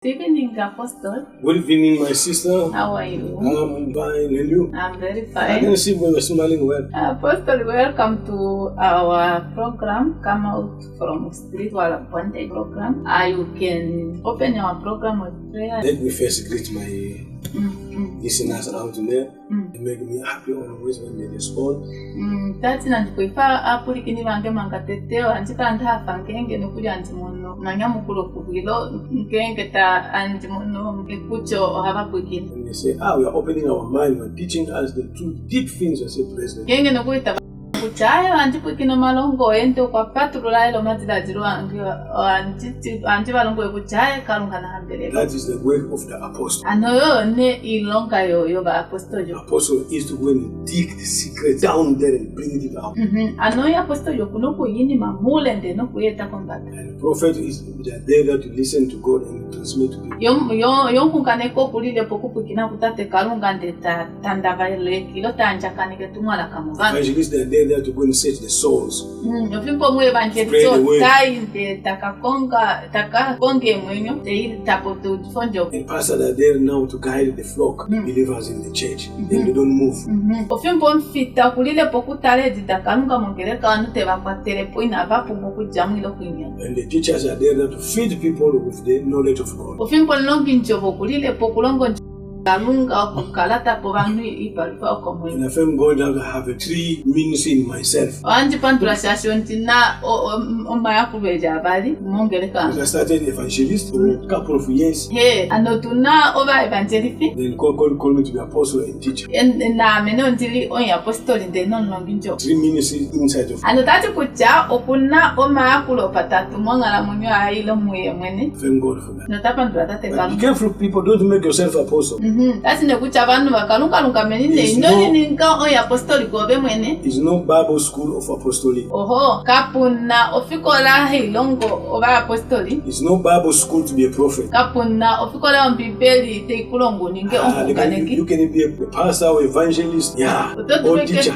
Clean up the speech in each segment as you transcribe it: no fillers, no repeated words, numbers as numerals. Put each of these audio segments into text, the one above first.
Good evening, Apostle. Good evening, my sister. How are you? I'm fine, and you? I'm very I fine. can see you are smiling well. Apostle, welcome to our program, Come Out from Spiritual Bondage program. You can open your program with prayer. Let me first greet my listeners out there. They make me happy always when they respond. That's not kuifa apuri kini vange mangateteo anjika anda fangenge nukuli anjimono nanyamukulo kubilo ngenge ta anjimono ikucho hava kuikini. And they say, we are opening our mind, you are teaching us the true deep things. I say, praise the Lord. Ngenge nukuita kuchayo anjipukino malongo ento kwa patrula ilo mazila jiru anji balongo kuchayo kalunga na hambele. That is the work of the apostle. Anoyo ne ilonga yo ba apostol yo. Apostle is to go and dig the secret down there and bring it out. Anoyo apostol yo kunoku yini mamule nde no kuyeta kombata. And the prophet is there to listen to God and transmit to people. Yonkungane ko kulile pokupukina kutate kalunga nde tandava ile kilo tanja kanike tumwala kamuva. Evangelists are there to go and search the souls. Yofimpo mwe evangelito tai nde takakonge mwenyo te tapoto fonjo. And pastors are there now to guide the flock, believers in the church. Then they don't move. Ofimpo mfita kulile pokutale ditakalunga mongere kanu te vapatere poina vapu mokujamu ilo kuinya. And the teachers are there to feed people with the knowledge of God. Ofimpo nonginjo kulile pokulongo kalunga kukalata povanu ipalufa okomwe. And I thank God that I have a tree ministry in myself. Anji pantura shashonti na omaya kubeja abali mongere kanu. I started evangelist for a couple of years. Anotuna over evangelisti. Then God called me to be apostle and teacher. Na meno ntili onya apostoli nde nonginjo. Tree ministry inside of. Anotati kucha okuna omaya kulopatatu mongala munyo ailo muye mwene. Thank God for that. Notapandura tate But kalu. be careful, people, don't make yourself apostle. That's ne kucha banu bakalunga menine inoni ninga oya apostoli gobe mwene. It's no Bible school of apostolic. Oho kapuna ofikola hilongo oba apostoli. It's no Bible school to be a prophet. Kapuna ofikola mbibeli te kulongo ninge onkaneki. You can be a pastor or evangelist, or teacher,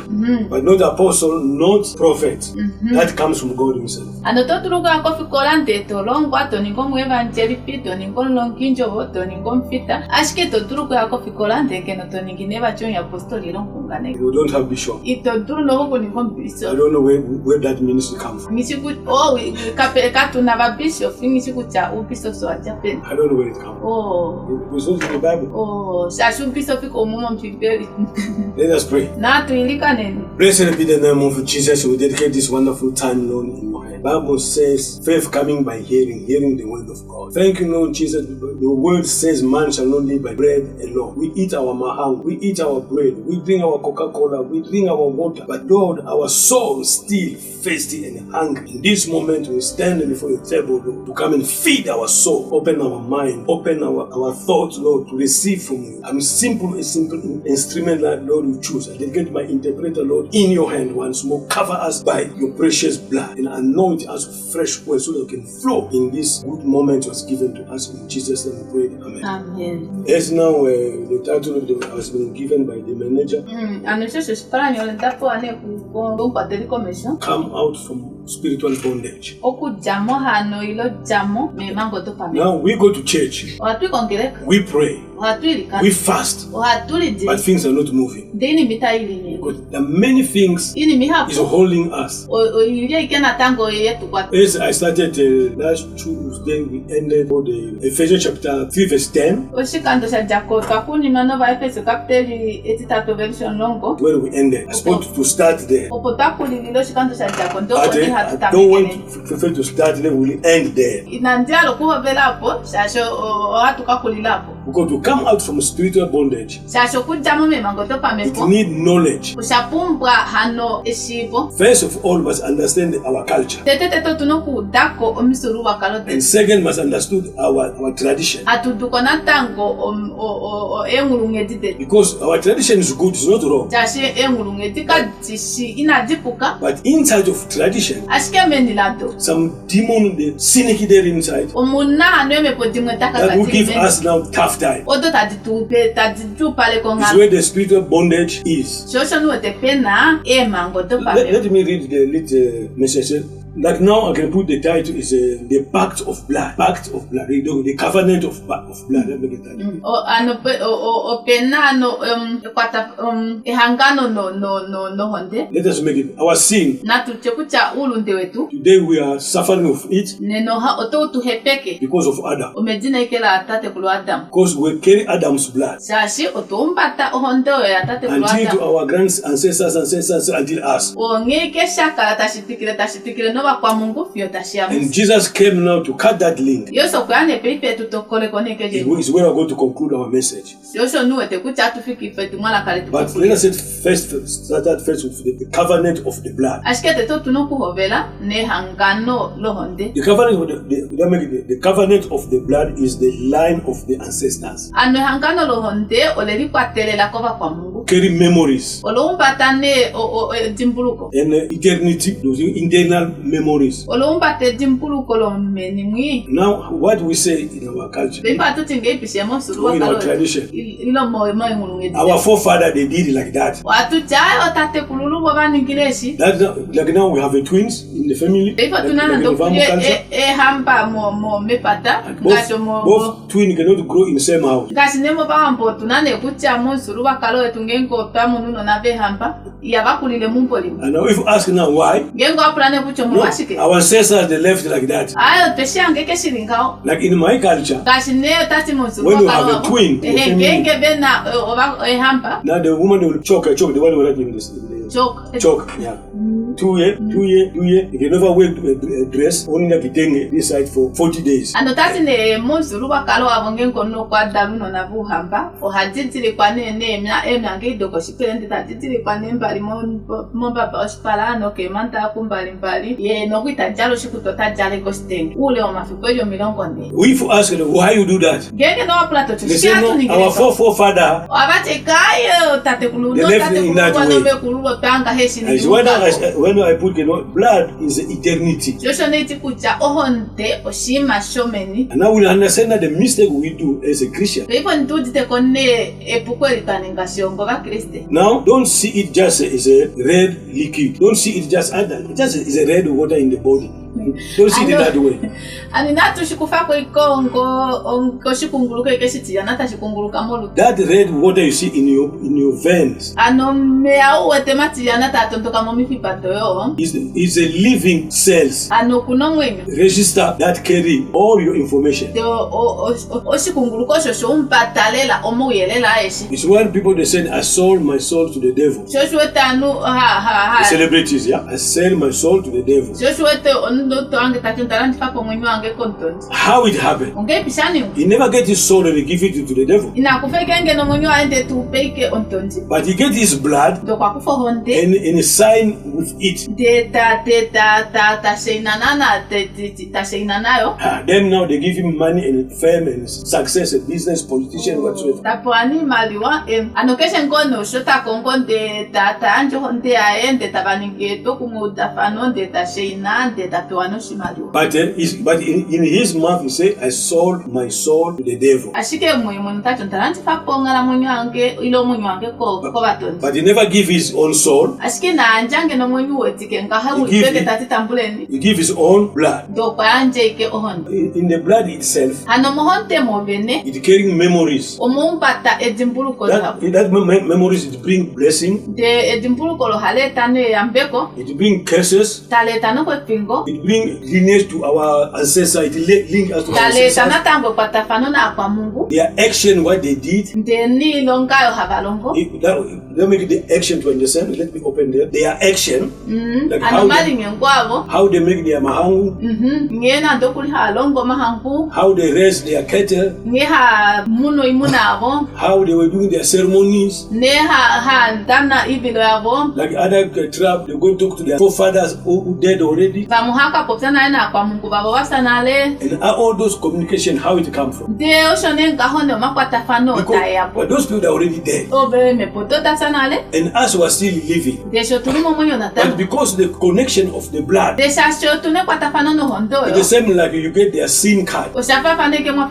but but not apostle, not prophet. That comes from God Himself. Anototruga kofikola ndeto longo ato ningo mu evangelisti to ningo longinjo voto ningo mfita ashike to truga kofikola ndenge no to ningine bachonya apostoli lonkunganeki. You don't have bishop. Ito duru no ko ningo I bishop. don't know where that ministry comes from. Nisiku katuna ba bishop nisiku cha ubishop so ajapen. I don't know where it comes from. It's not in the Bible. Shashu bishop ko mumo mpibeli. Let us pray. Na tuilikane. Blessed be the name of Jesus. We dedicate this wonderful time, Lord, in your hand. Bible says, faith coming by hearing, hearing the word of God. Thank you, Lord Jesus. The word says, man shall not live by bread alone. We eat our mahang, we eat our bread, we drink our Coca-Cola, we drink our water. But Lord, our soul is still thirsty and hungry. In this moment, we stand before your table, Lord, to come and feed our soul. Open our mind, open our thoughts, Lord, to receive from you. I'm a simple instrument that, Lord, you choose. I dedicate my interpreter, Lord, in your hand once more. Cover us by your precious blood and anoint us with fresh oil so that we can flow in this good moment was given to us. In Jesus' name we pray. Amen. Amen. As now the title of the has been given by the manager. Come out from spiritual bondage. Now we go to church. We pray. We fast. But things are not moving. Because there are many things is holding us. As I started last Tuesday, we ended for the Ephesians chapter 3 verse 10. Where we ended. I supposed to start there. But I don't want to start there, we will end there. Because to come out from spiritual bondage, it needs knowledge. First of all, must understand our culture. And second, must understand our tradition. Because our tradition is good, it's not wrong. But inside of tradition, some demon, the cynic there inside, that will give us now tough time. It's where the spiritual bondage is. Let me read the little message Like now, I can put the title is the Pact of Blood. Pact of Blood. The Covenant of Blood. Let me get that. Let us make it our sin. Today we are suffering of it because of Adam. Because we carry Adam's blood until to our ancestors until us. And Jesus came now to cut that link. Is where we're going to conclude our message. But let us start first with the covenant of the blood. The covenant of the blood is the line of the ancestors. Carry memories and eternity, those internal memories. Now, what we say in our culture, in our tradition, our forefathers, they did it like that. Like now we have a twins in the family. Both twins cannot grow in the same house. And now if you ask now why, no, our ancestors they left like that. Like in my culture, when you have a twin, now the woman will choke, the one who write in this. Choke, yeah. 2 years. You can never wear a dress only like this side for 40 days. And if you ask them why you do that, they say no, our forefather they left in that way. When I put blood is eternity. And now we understand that the mistake we do as a Christian. Now don't see it just as a red liquid. Don't see it just as a red water in the body. Don't see it that way. That red water you see in your veins is a living cells register that carry all your information. It's when people they say I sold my soul to the devil. The celebrities, yeah, I sell my soul to the devil. How it happened? He never get his soul and he give it to the devil. But he get his blood and sign with it. Then now they give him money and fame and success, a business, politician, whatsoever. But in his mouth he say, I sold my soul to the devil. But he never give his own soul. He give his own blood. In the blood itself, it carrying memories. That memories it bring blessing. It bring curses. It bring lineage to our ancestors. It link us to our ancestors. Their action, what they did. Let me get the action to understand. Let me open there. Their action, like how they make their mahangu, how they raise their cattle, how they were doing their ceremonies. Like other tribe, they go talk to their forefathers who dead already. And all those communication, how it come from? Because those people are already dead. And us were still living. But because the connection of the blood, it's the same like you get their SIM card. Let me give an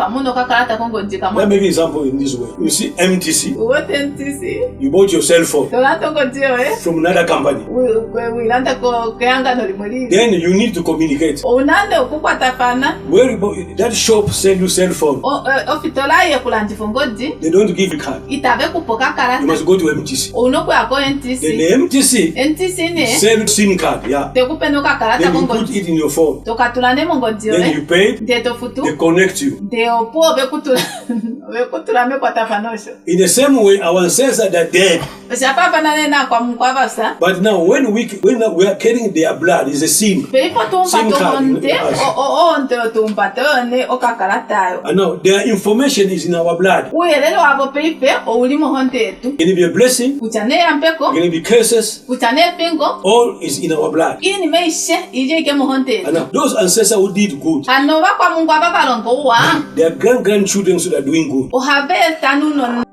example in this way. You see MTC. What MTC? You bought your cell phone from another company. Then you need to to communicate. unande ukukwatafana Where that shop sell you cell phone, ofitola ye kulanjifo ngodi they don't give you card. itabe kupoka You karata must go to MTC. unokuyako Then NTC the MTC ne sell SIM card, yeah. tekupenuka karata Then you put mongodi it in your phone. tokatulane mongodi Then yole you pay, ndetofutu they connect you. ndeopo bekutula mekwatafanosho. In the same way, our ancestors are dead. Shapafanane na kwa mkwabasa But now when we are carrying their blood, it's a SIM. peifo tumpa SIM card in tohonte us. onte tumpa tone okakaratayo And now their information is in our blood. uyelele wavo peife oulimo honte etu Can it be a blessing? kuchane ya mpeko Can it be curses? kuchane pingo All is in our blood. ini meishe ije ike muhonte And etu now those ancestors who did good, ano bakwa mungu abakalongo wa their grandchildren should are doing good. uhabe tanuno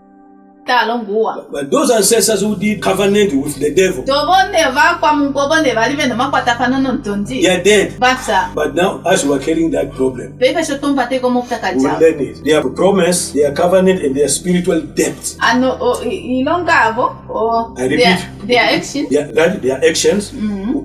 talonguwa But those ancestors who did covenant with the devil, tobone bakwa mungu obone bali bene makwatafanono ntonji they are dead. basa But now, as we are carrying that problem, peife shotumpa teko mukutaka we will jao learn it. Their promise, their covenant, and their spiritual depth. ano ilonga avo I repeat. their action Their actions,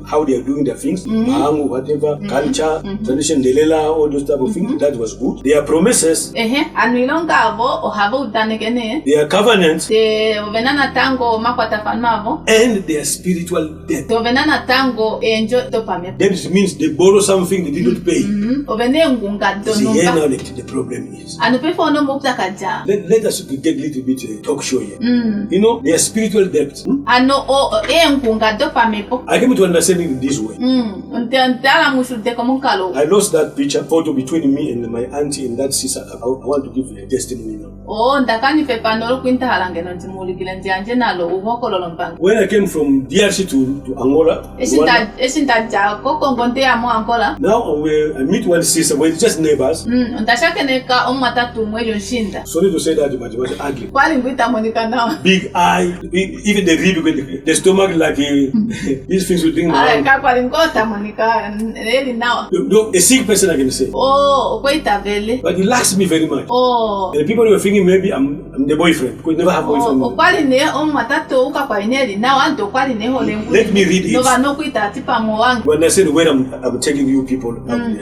how they are doing their things, Mahangu, whatever, culture, tradition, Delela, all those type of things, that was good. Their promises, ano ilonga avo ohava utanekene their covenant, te ovenana tango makwatafano avo and their spiritual depth. te ovenana tango enjo topamepo That means they borrow something they did not pay. ovene ngunga See, here donumba now the problem is. ano peife ono mukutaka jao Let us get a little bit talk show here. You know, their spiritual depth. ano ngunga dopamepo I came to understand it in this way. ntala mushudeko munkalo I lost that photo between me and my auntie and that sister. I want to give a testimony now. ndakanife pano kwintahalangeno ntimulikile njanje nalo uhokololo mpango When I came from DRC to Angola, Rwanda, eshinta jako kongonte yamo ankola now I meet one sister, we're just neighbors. ndashakeneka omwatatu mweyo nshinda Sorry to say that, but it was ugly. kwali ngwitamonika nawa Big eye, even the rib, the stomach like these things we drink now. kakwali ngotamonika eli nawa A sick person, I can say. okweitavele But it lacks me very much. And the people were thinking maybe I'm the boyfriend, because I never have boyfriend. okwali ne omwatatu ukakwali neli nawa ndokwali neho lengu Let me read it. nova nokwita tipamo wangu When I said where I'm taking you people,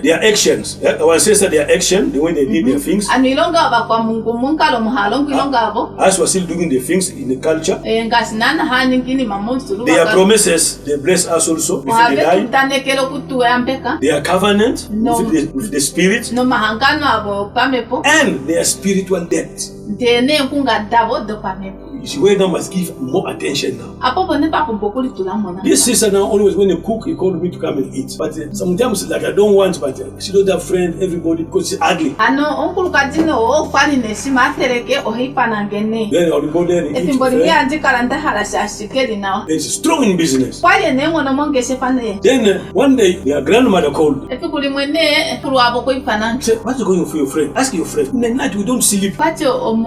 their actions, our ancestors, their action, the way they did their things, ano ilonga ava kwa mungu munkalo muhalo ngilonga avo as we're still doing the things in the culture, ngasinana hani ngini mamonsu their promises, they bless us also before they die. tutanekelo kutuya mpeka Their covenant No. with the spirit no mahangano avo pamepo and their spiritual depth. ndene nkunga davo do pamepo You see, where now must give more attention now. apo pone papumbokuli tulamona This sister now always when they cook, he called me to come and eat. But sometimes like I don't want, but she don't have friends, everybody because she's ugly. ano onkulukadino okwali neshima atereke ohipanangene Then I'll go there and eat. efimbo with limwe her. anjikala ndahala shashikeli nawa And she's strong in business. kwali enengono mongeshe panaye Then one day their grandmother called. efikuli mwene kulwavo koipananga She said, "What's going for your friend? Ask your friend. In the night we don't sleep." pacho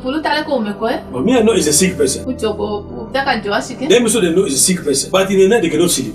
pulutaleko umekoe But me I know it's a sick person. kuchoko utakajoashike Them also they know it's a sick person. But in the night they cannot sleep.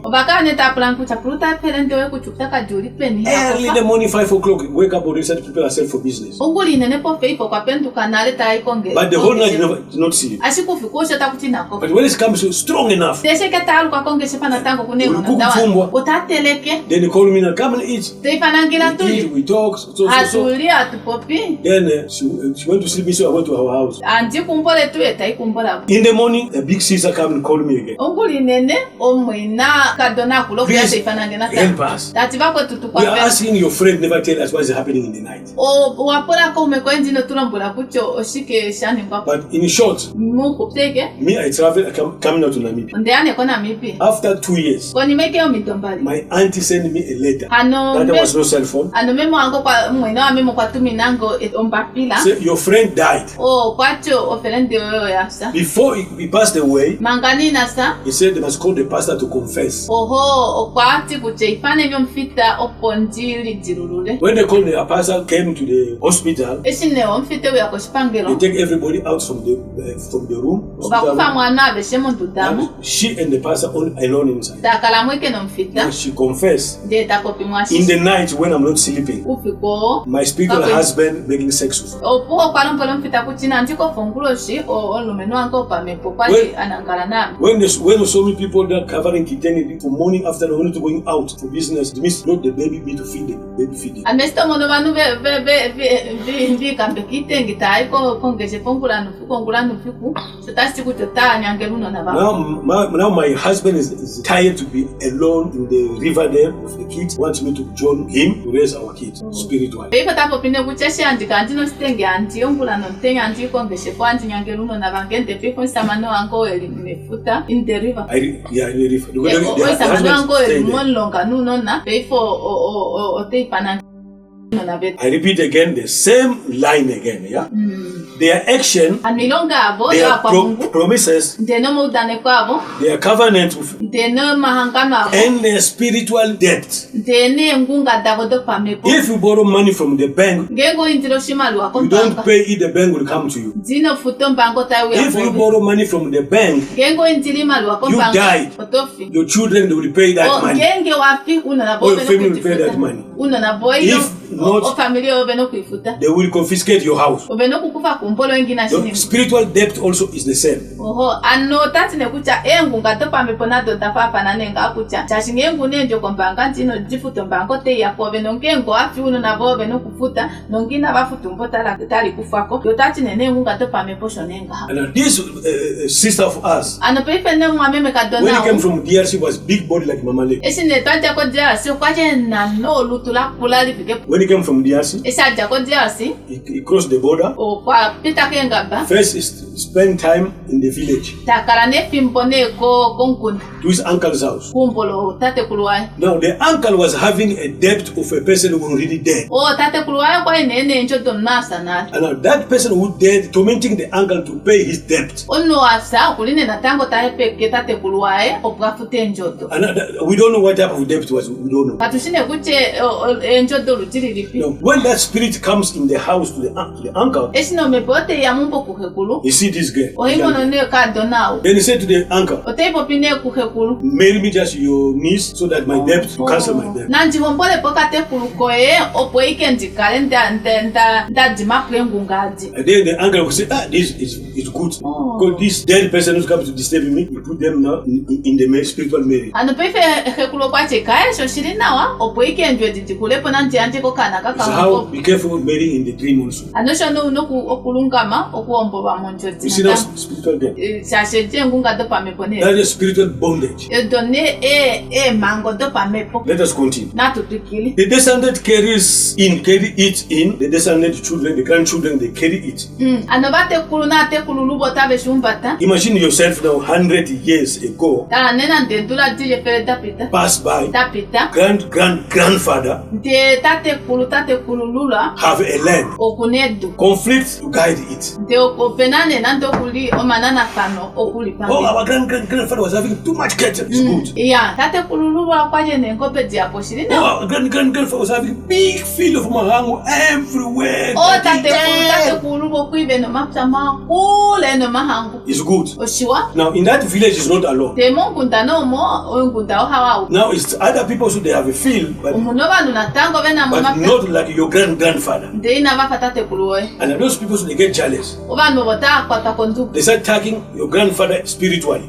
obakane tapula nkucha puluta pele ndewe kuchukutaka juli peni Early in the morning, 5 o'clock, wake up already start to prepare herself for business. unguli nene po feipo kwa pentuka nale taikonge But the whole night did not sleep. ashikufikosha takutinako But when it comes to strong enough, tesheke talu kwa konge shepana tango kunengo Ulikuwa ndawa kufungwa. utateleke then they call me and come and eat. teifanangira We tuli eat, we talk, so. atuli atupopi Then she went to sleep, so I went to her house. anji kumbole tu etaikumbola In the morning, a big sister come and call me again. unguli nene omwina kadona kulo kuya Please, teifanangira help ta us. tati bako tutukwa We are asking your friend never tell us what is happening in the night. o wapora ko umekwenjino tulombula kucho oshike shani ngwapo But in short, mukupteke me, I travel, I come now to Namibia. ndeane kona mipi After 2 years, koni mekeo mitombali my auntie sent me a letter. ano That there was no cell phone. ano memo ango kwa mwina wa memo kwa tuminango ompapila Say, your friend died. o kwacho oferente wewe yasa Before he passed away, mangani nasa he said they must call the pastor to confess. confess. Oho, okwati kuche ifane vyo mfita oponjili jirulule. When they called the apostle came to the hospital, Eshine omfite we they yakoshipangelo. take everybody out from the room. Obakufa mwana abeshe muntu damu. And she and the pastor all alone inside. Takala mwike no mfita. And she confessed. De takopi mwashi. In the night when I'm not sleeping, Ufiko. my spiritual husband making sex with me. Opuho kwa lumpolo mfita kuchina antiko funguloshi o lumenu anko pamepo kwa anangala nami. When you saw me people that covering kitchen from morning afternoon only to going out for business, it means not the baby be to feed them, baby feeding. Amesto mono banu be kambe kitenge tai ko kongeje fungula nufiku setasti kutota nyangeluno na ba. Now my husband is tired to be alone in the river there with the kids. Wants me to join him to raise our kids spiritually. Beko tapo pine kuchesha andika antino stenge anti ongula no tenga anti kongeje kwa anti nyangeluno na bangente people samano anko elimefuta in the river. In the river. O samano anko elimonlonga nunona befo o te pana. I repeat again the same line again, yeah? Their action, their promises, their covenant, and their spiritual debt. If you borrow money from the bank, you don't pay it, the bank will come to you. If you borrow money from the bank, you die, your children they will pay that money. Or your family will pay that money. If not, they will confiscate your house. The spiritual debt also is the same. And this sister of us, when he came from DRC, was big body like Mama Lake. When he came from DRC, he crossed the border. First, he spent time in the village to his uncle's house. Now, the uncle was having a debt of a person who was already dead. And now that person who dead, tormenting the uncle to pay his debt. And we don't know what type of debt was. We don't know. Now, when that spirit comes in the house to the uncle, he see this girl. Then he said to the uncle, marry me just your niece so that my debt, to cancel my debt. And then the uncle will say, this is good. Because this dead person who's come to disturb me, we put them now in the spiritual marriage. So how be careful marrying in the dream also. You see now spiritual death. That is spiritual bondage. Let us continue. The descendant carry it in. The descendant children, the grandchildren, they carry it. Imagine yourself now 100 years ago. Pass by. Grandfather have a land. Conflict to guide it. Oh, our grandfather was having too much cattle. It's good. Oh, our grandfather was having big field of mahango everywhere. It's good. Now in that village is not alone. Now it's other people who they have a field, but not like your grandfather. And those people they get jealous. They start attacking your grandfather spiritually. They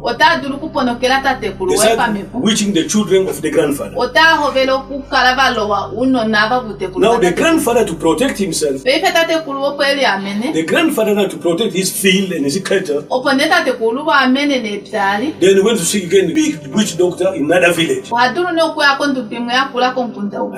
start witching the children of the grandfather. Now the grandfather to protect himself, the grandfather now to protect his field and his cattle, then he went to see again big witch doctor in another village. And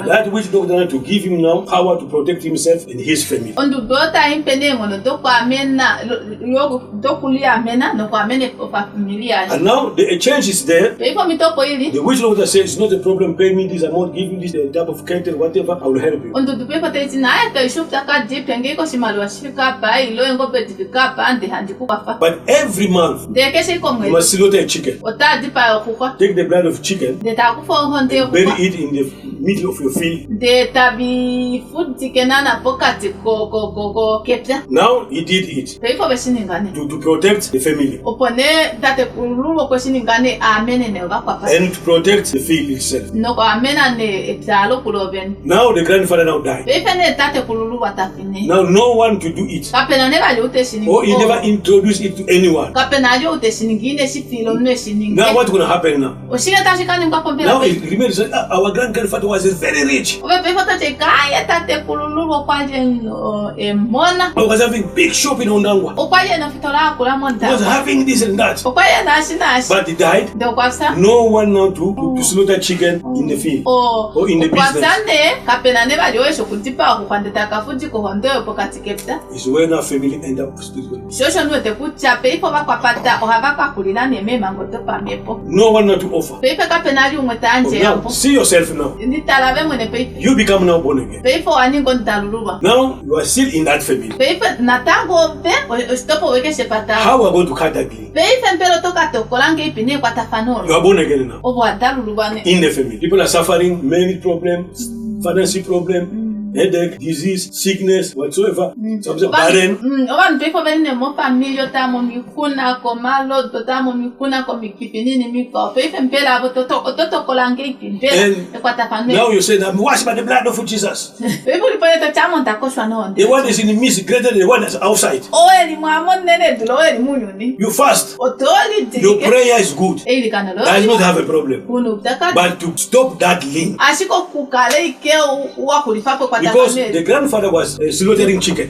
that witch doctor had to give him him now power to protect himself and his family. Ondu dota impene ngono doko amena yogo dokuli amena no amene ofa familia. And now the change is there. Peifo mitoko ili. The witch doctor says it's not a problem, pay me this amount, give me this type of cattle, whatever, I will help you. Ondu dupepa tezi na aya ishupta ka jipenge ko shimalwa shika pa ilo ngo petifika pa ande handi kukafa. But every month Dekeshe you komwe. must slaughter a chicken. Ota dipa okukwa. Take the blood of chicken, Deta kufo honde bury okukwa. it in the middle of your field. Deta bi food chikenana pokati ko kepta. Now he did it Peifo beshiningane. to protect the family Opone tate kululu ko shiningane amene ne bakwa. and to protect the field itself. No ko amena ne etalo kuloben. Now the grandfather now died. Peifene tate kululu watafine. Now no one to do it, Kapena ne bali uteshiningi. or he never introduced it to anyone. Kapena jo uteshiningine shifilo nwe shiningi. Now what's going to happen now? Oshinga tashikani mkapompela. Now it remains our grandfather was very rich. Obe peifo tate kaya tate kululu kwaje mona. I was having big shop in Ondangwa. Okwaje na fitola kula I was monta. having this and that. Okwaje na shinashi. But he died. Dokwasa. No one now to slaughter chicken in the field or in the business. Okwasande kapena ne bali wesho kutipa kukwandeta kafuji ko hondoyo pokati kepta. It's when our family end up spiritually. Shosho nwete kucha peifo bakwapata ohabaka kulina ne mema ngotopa mepo. No one now to offer. Peife kapena ali umweta anje Now, yampo. see yourself now. Nitalabe mwene peife. You become now born again. Peifo aningo ntaluluba. Now you are still in that family. Peife natango be ostopo weke shepata. How are we going to cut that deal? Peife mpelo toka tokolange ipine kwa You tafanolo. are born again now. Obo atalulubane. In the family. People are suffering many problems, financial problem, headache, disease, sickness, whatsoever. Some say barren. Oba npeifo beni ne mo familio tamo mikuna ko malo totamo mikuna ko mikipinini miko. Peife mpela abo toto kolange ipine. And Kwa tafanolo. now you say, I'm washed by the blood of Jesus. Peife ulipone to chamo ntakoshwa no. The one is in the midst greater than the one that's outside. Oeli mwamon nene dulo oeli munyuni. You fast. Otoli Your dirike. prayer is good. Eili kanolo. I not have a problem. Kunu utaka. But to stop that link, Ashiko kukale ike uwa kulifapo kwa because tafameli. the grandfather was slaughtering chicken.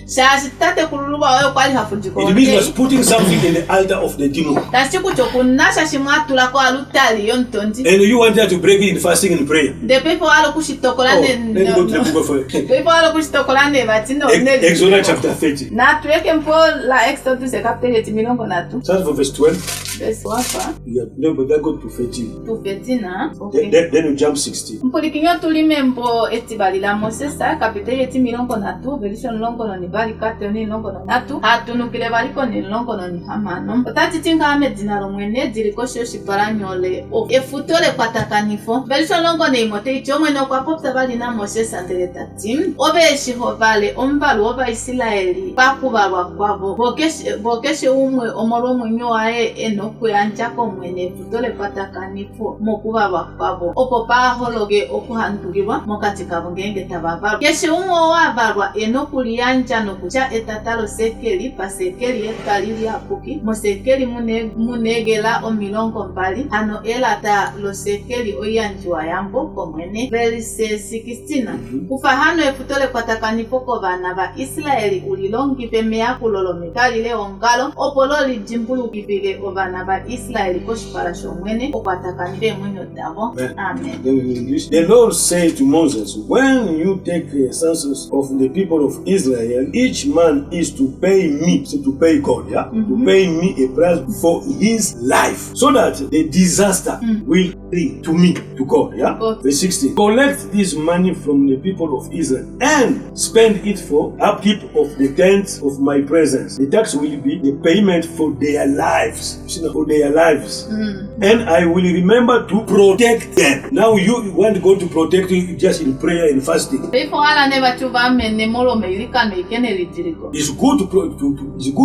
Shashi tate kululuba oyo kwali hafujiko. It means he was putting something in the altar of the demon. Tashiku chokunasha shimwatula kwa alutali yontonti. And you wanted to break it in fasting and prayer. De pepo walo Oh, kushitokolane. let me go to the book of Pepo walo kushitokolane batino. Exodus chapter 30. Na tuweke mpo la Exodus kapiteli eti milongo na tu. Start from verse 12. Verse wapa. Yeah, no, but that go to 13. Tu fetina. Okay. Then you jump 16. Mpulikinyo tulime mpo eti balila Mosesa kapiteli eti milongo na tu. Velisho nilongo no ni bali kate oni nilongo no na tu. Hatunukile baliko ni nilongo no ni hamano. Otati tinga hame dinaro mwene diriko shoshi paranyole. Efutole kwa takanifo. Velisho nilongo ni imote ichomwe no kwa popsa bali na Mosesa ndeleta tim. Obe eshiho vale ombalu oba Isilaeli. Pakubalwa kwabo. Bokeshe umwe omoro mwenyo ae enokwe anchako mwene efutole kwa takanifo. Mokubalwa kwabo. Opo pahologe okuhandulibwa mokati kabungenge tabavalu. Keshe umwe wabalwa enokuli yanja nokucha etatalo sekeli pasekeli ekali ya kuki. Mosekeli munegela omilongo mbali. Hano elata lo sekeli oyanjwa yambo komwene. Verse 16. Kufahano efutole kwa takanifo ko bana ba Israeli ulilongi pemea kulolomekali leo ngalo. Opololi jimbulu kipile obana ba Israeli koshipara shomwene. Okwatakanife mwenyo davo. Amen. In English, the Lord said to Moses, when you take the census of the people of Israel, each man is to pay me, so to pay God, yeah? To pay me a price for his life, so that the disaster will be to me, to God, yeah? God. Verse 16. Collect this money from the people of Israel and spend it for upkeep of the tent of my presence. The tax will be the payment for their lives. You see, for their lives. And I will remember to protect them. Now you want God to protect you just in prayer and fasting. Peifo ala ne bachuba mene molo meilikano ikene litiriko. It's good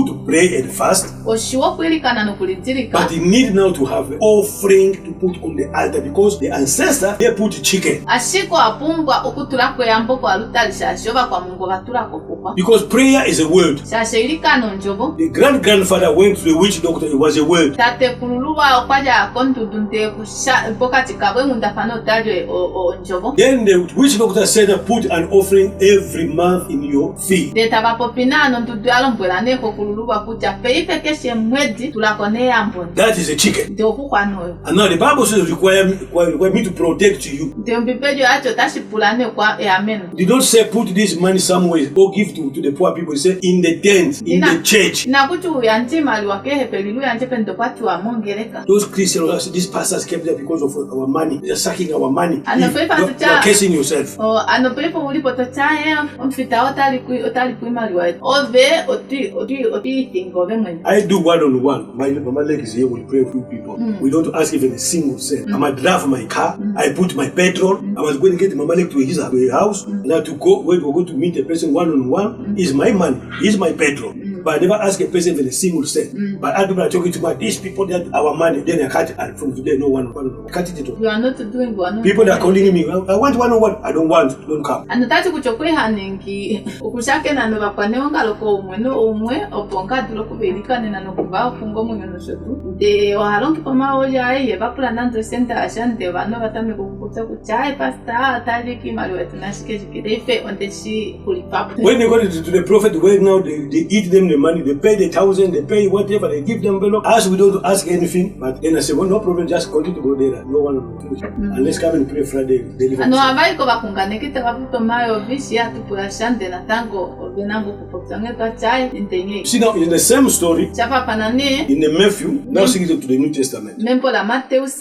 to pray and fast, Oshiwo kwilikana no kulitirika. but you need now to have an offering to put on the altar because the ancestor they put chicken. Ashiko apumbwa okutula kwe yambo kwa alutali shashoba kwa mungu batula kokukwa. Because prayer is a word. Shashe ilikano njobo. The grandfather went to the witch doctor, it was a word. Tate kululuwa okwaja akontu dunte kusha pokati kabwe mundafano tajwe o njobo. Then the witch doctor said, put an offering every month in your fee. De tabapopina no ntudu alombwela neko kululuwa kucha peipe keshe mwezi tulakone yamboni. That is a chicken. De okukwano. And now the Bible says require me to protect you. De mbipejo acho tashipulane kwa amen. They don't say put this money somewhere or give to the poor people. They say in the tent, in the church. Na kuchu yantima aliwakehe pelilu yanjepe ndopatu wa mongereka. Those Christians, these pastors kept there because of our money. They're sucking our money. You're casing yourself. Oh, anopepo ulipo tochaye mfita otali kuimaliwa. Ove oti thingo vemwe. I do one-on-one. My mama leg is here. We pray for people. We don't ask even a single cent. I might drive my car. I put my petrol. I was going to get mama leg to his house. Now to go where we're going to meet a person one-on-one is my money. Is my petrol. But I never ask a person even a single cent. But other people are talking to these people that our money. Then I cut it. And from today, no one. I cut it. You are not doing one. People that are calling me. I want one-on-one. I don't want. Don't come. And that's kuchokwe haningi. Ukushake na nova paneonga loko umwe oponga duloko belika nena nokuba fungo munyono shotu. De ohalongi pama oja ye bakula nanto senta ashante vano batame kukuta kuchai pasta taliki malwetu nashike jikide on the she kulipapu. When they go to the prophet, where now they eat them the money, they pay the 1,000, they pay whatever, they give them envelope. As we don't ask anything, but then I say, well, no problem, just continue to go there. No one will finish. And let's come and pray Friday. Ano havai ko bakungane kita kaputo mayo visi atu purashante na tango obenango kupoksange kachai intenye. See now in the same story, Chapa panane in the Matthew, now sing it to the New Testament. Mempo la Mateus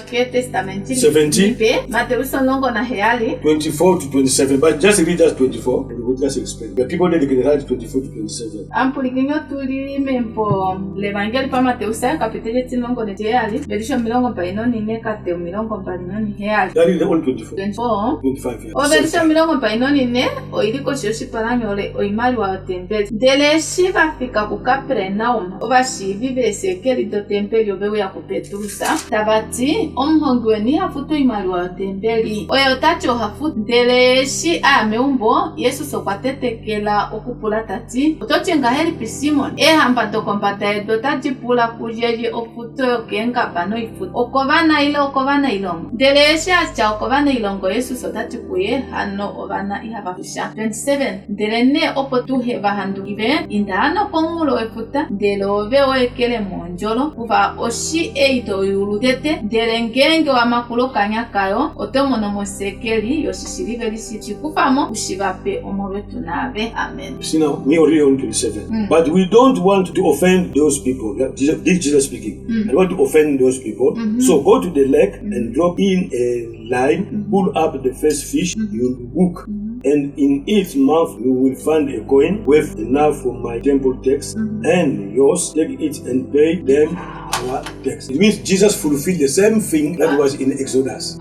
ke testamenti 17. Mateus longo na heali 24 to 27, but just read that 24 and we'll just explain. The people that can write 24 to 27. Ampulikinyo tuli mempo l'Evangeli pa Mateus kapitele tinongo ne heali verisho milongo pa inoni ne kateo milongo pa inoni heali. That is the only 24. 25 years. O verisho milongo pa inoni ne o iliko shoshi paranyole o imali wa tempeli. Dele shiva fika ku Capernaum. Oba shivi besekeli do tempeli obewe ya ku Petrusa. Tabati omhongwe ni hafuto imali wa tempeli. Oyo tacho hafuto dele shi ameumbo Yesu sokwatetekela okupula tati. Otochenga heli Simon. Hamba tokombata edo tati pula kujeje ofuto kenga bano ifuto. Okovana ilongo. Dele shi acha okovana ilongo Yesu sotati kuye hano ovana ihabafusha. 27. Dele ne opotu heba handu ibe. Indano kongulo efuta. Dele ove oekele monjolo. Uva oshi eito yurutete. Dele ngenge wa makulo kanyakayo. Otomono mosekeli yoshishirive lisi chikufamo. Ushivape omorwetu nave. Amen. See now, me already on 27. But we don't want to offend those people. Jesus speaking. I want to offend those people. So go to the lake and drop in a line, pull up the first fish, you hook. And in its mouth you will find a coin worth enough for my temple tax and yours. Take it and pay them our tax. It means Jesus fulfilled the same thing that was in Exodus.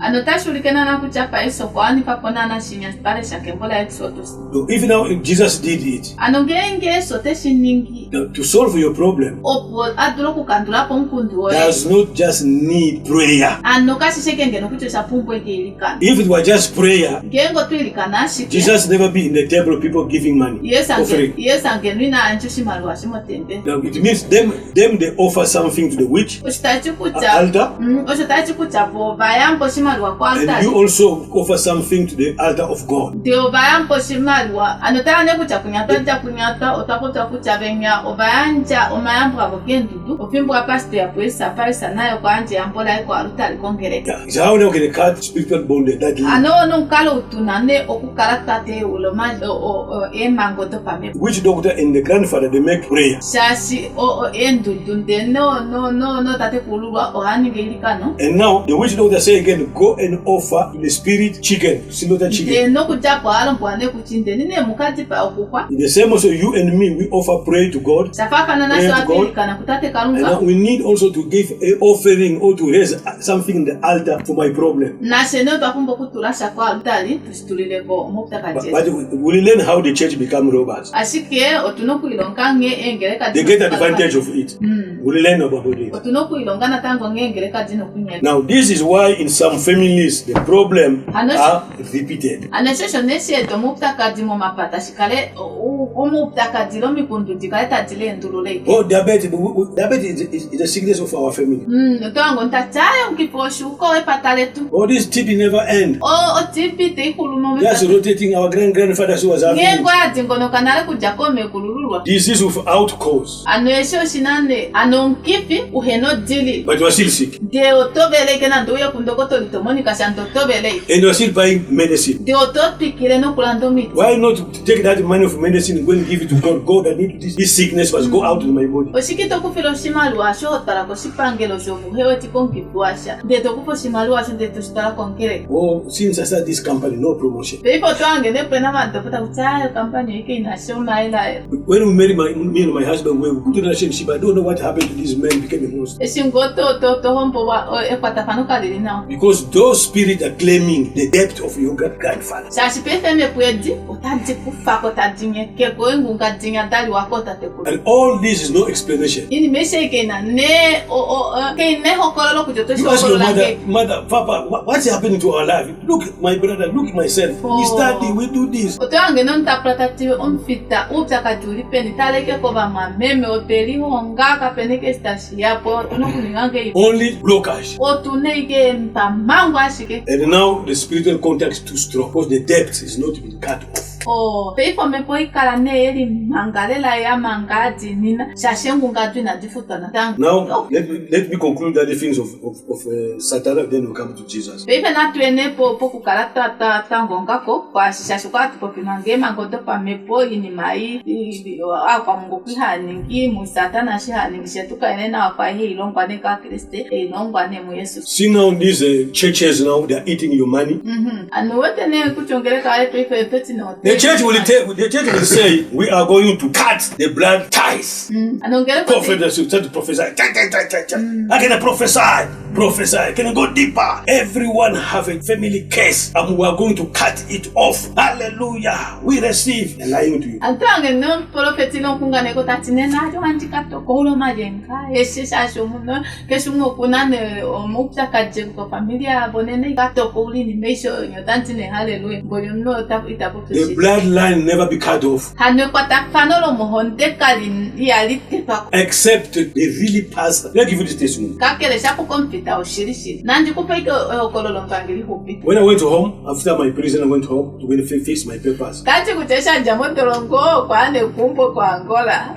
So even now Jesus did it. Now, to solve your problem does not just need prayer. If it was just prayer, Jesus never be in the temple of people giving money. Offering. Now it means them they offer something to the witch, altar, and you also offer something to the altar of God. Yeah. So how now can cut spiritual bondage that witch doctor and the grandfather they make prayer. And now the witch doctor say again, go and offer the spirit chicken, slaughter chicken. In the same also you and me, we offer prayer to God. And now we need also to give an offering or to raise something in the altar for my problem. But we learn how the church become robbers. Ashike otunokuilonga nge engereka. They get advantage of it. We learn about it. Otunokuilonga na tango nge engereka dino kunyeka. Now this is why in some families the problem are repeated. Anashosho neshe tomuptaka dimo mapata shikale omuptaka dilo mikundu dikale tadile ndulule. Oh, diabetes is a sickness of our family. Tango ntachayo mkiposhu ko epatale tu. Oh, this TB never end. Oh, TB te kulumo. Just rotating. Our grandfathers who was having ngengo yadingono kanale kujako mekulululwa. Disease without cause. Anesho shinane anonkipi uheno dili. But you are still sick. De otobeleke na ndoyo kundokoto litomonika shanto tobele. And you are still buying medicine. De otopikire no kulando miti. Why not take that money of medicine and go and give it to God? God, I need this sickness must go out of my body. Oshikito kufilo shimalu asho otara koshipangelo shovu hewe tikonki buasha. De tokufo shimalu asho de tushitara konkere. Oh, since I started this company, no promotion. People twange ne pena manto puta kuchayo company yake inashona ila. When we married me and my husband, we were good relationship. I don't know what happened to this man became a monster. Eshingoto to hompo wa ekwatafanuka lili now. Because those spirits are claiming the debt of your grandfather. Shashi pefe me kwedi otaji kufa ko tadinye ke ko engunga dinya dali wako tatekulu. And all this is no explanation. Ini mesheke na ne ke ne hokololo kujoto You ask your shokololo mother, Papa, what's happening to our life? Look, my brother, look myself. We study, we do this. Otange non tapratati onfita upta juli peni taleke ko ba mameme opeli honga ka peni ke stashi yapo tonokulingange. Only blockage. Otuneke mpamango ashike. And now the spiritual contact is too strong because the debt is not been cut off. Oh, peifo mepo ikala ne eri mangalela ya mangadi nina shashengu ngadwi na difuta na tangu. Now let me conclude that the things of Satan, then we'll come to Jesus. Peife na tuene po kukala tango ngako kwa shashuka tupo pinange mangodo pa mepo ini mai kwa mungu kihaningi mu Satana shihaningi shetuka enena wakwa hii ilongwa ne ka Kriste ilongwa ne mu Yesu. See now these churches now they are eating your money. Anuwete ne kuchongeleka yetu ife peti no. The church will say we are going to cut the blood ties. Prophets will start to prophesy. I can prophesy. Can go deeper. Everyone have a family case, and we are going to cut it off. Hallelujah. We receive. And lying to you. Antange no prophet no kungane ko tatine na jo antikato ko lo majenga. Eshisha shomuno keshumo kunane omupta kaje ko familia bonene gato ko ulini meisho nyotantine hallelujah. Boyo no itapo. The bloodline never be cut off. Except they really pass. Let me give you this testimony. When I went home, after my prison, I went home to fix my papers. I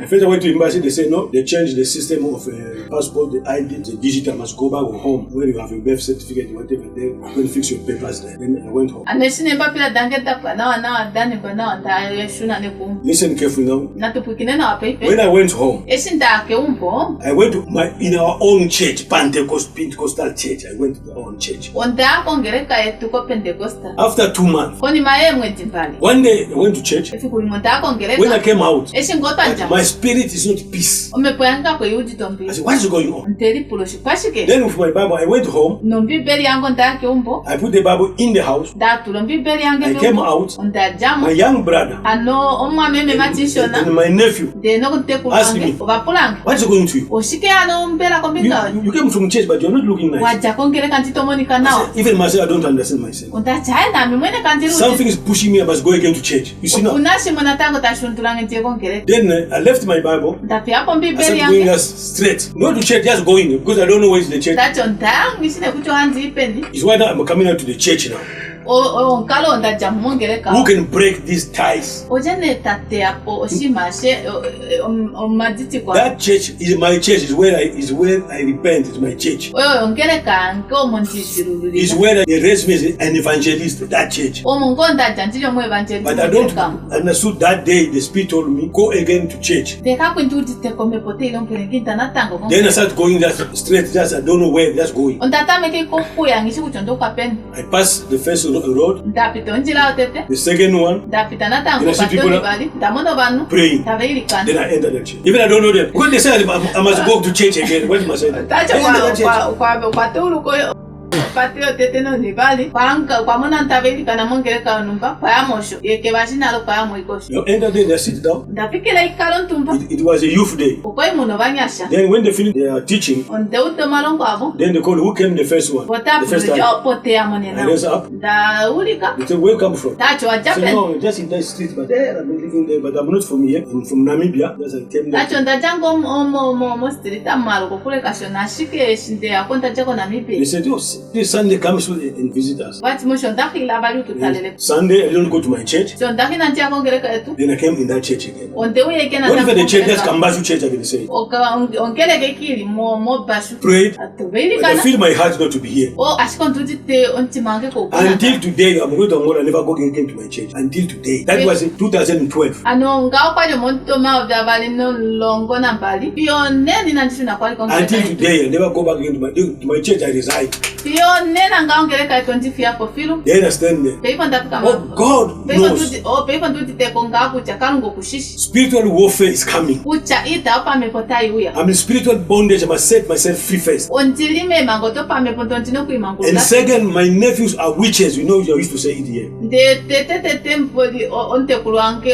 first I went to embassy, they said no, they changed the system of passport, the ID, the digital must go back home. Where you have a birth certificate, whatever, then I'm going to fix your papers there. Then I went home. Listen carefully now. When I went home, I went to in our own church, Pentecostal church. I went to our own church. After 2 months, one day I went to church. When I came out, my spirit is not peace. I said, what is going on? Then with my Bible, I went home. I put the Bible in the house. I came out. My young brother and my nephew asked me, what is going to you? You came from church, but you're not looking nice. I said, even myself, I don't understand myself. Something is pushing me, I must go again to church. You see now? Then I left my Bible. I started going us straight. Not to church, just going because I don't know where is the church. It's why now I'm coming out to the church now. Who can break these ties? That church is my church. Is where I repent. It's my church. It's where they raised me as an evangelist. That church. But I don't understood that day. The Spirit told me go again to church. Then I started going just straight. Just I don't know where. Just going. I passed the first road. The second one. Then I see people praying. Then I enter the church. Even I don't know them. When they say I must go to church again, what must I do? patio tete no nibali panka kwamona ntabeli kana mongere kanumba payamosho yeke bashinalo payamoikosho. You enter there, they sit down. Ndafikira ikalo ntumba It was a youth day. ukoi muno banyasha Then when they finish their teaching, onte utomalongo abo then they call who came the first one. The potapu first time. jo pote I amonena raise up. ndaulika They say, where you come from? tacho I said, ajapen no, just in that street, but there, I've been living there, but I'm not from here. I'm from Namibia. That's I came there. tacho ndajango mo street amalo kokule kasho nashike shinde akonta jako na They mipe said, oh, this Sunday comes and visit us. bati musho ndakila bali tutalele Sunday, I don't go to my church. so ndakina ntia kongereka etu Then I came in that church again. onte uyeke na What if the church, let's come back to church again, say. onkeleke kili mo bashu Prayed, atubeli but I kana feel my heart not to be here. o ashikontuti te ontimange ko Until today, I'm going to Angola, I never go again to my church. Until today. That was in 2012. ano ngao kwa monto ma vya bali no longo na mbali pione nina ndishuna kwali kongereka Until today, I never go back again to my church. I resigned. pione na ngao ngereka kontifia ko filu They understand me. peipo ndafika Oh, God knows. peipo ntuti te konga kucha kalungo kushishi Spiritual warfare is coming. kucha ita opa mepotai uya I'm in spiritual bondage. I must set myself free first. ontilime mangoto pa mepontino And kuimangula second, my nephews are witches. You know, you used to say it here. de tete mpoli onte kulwanke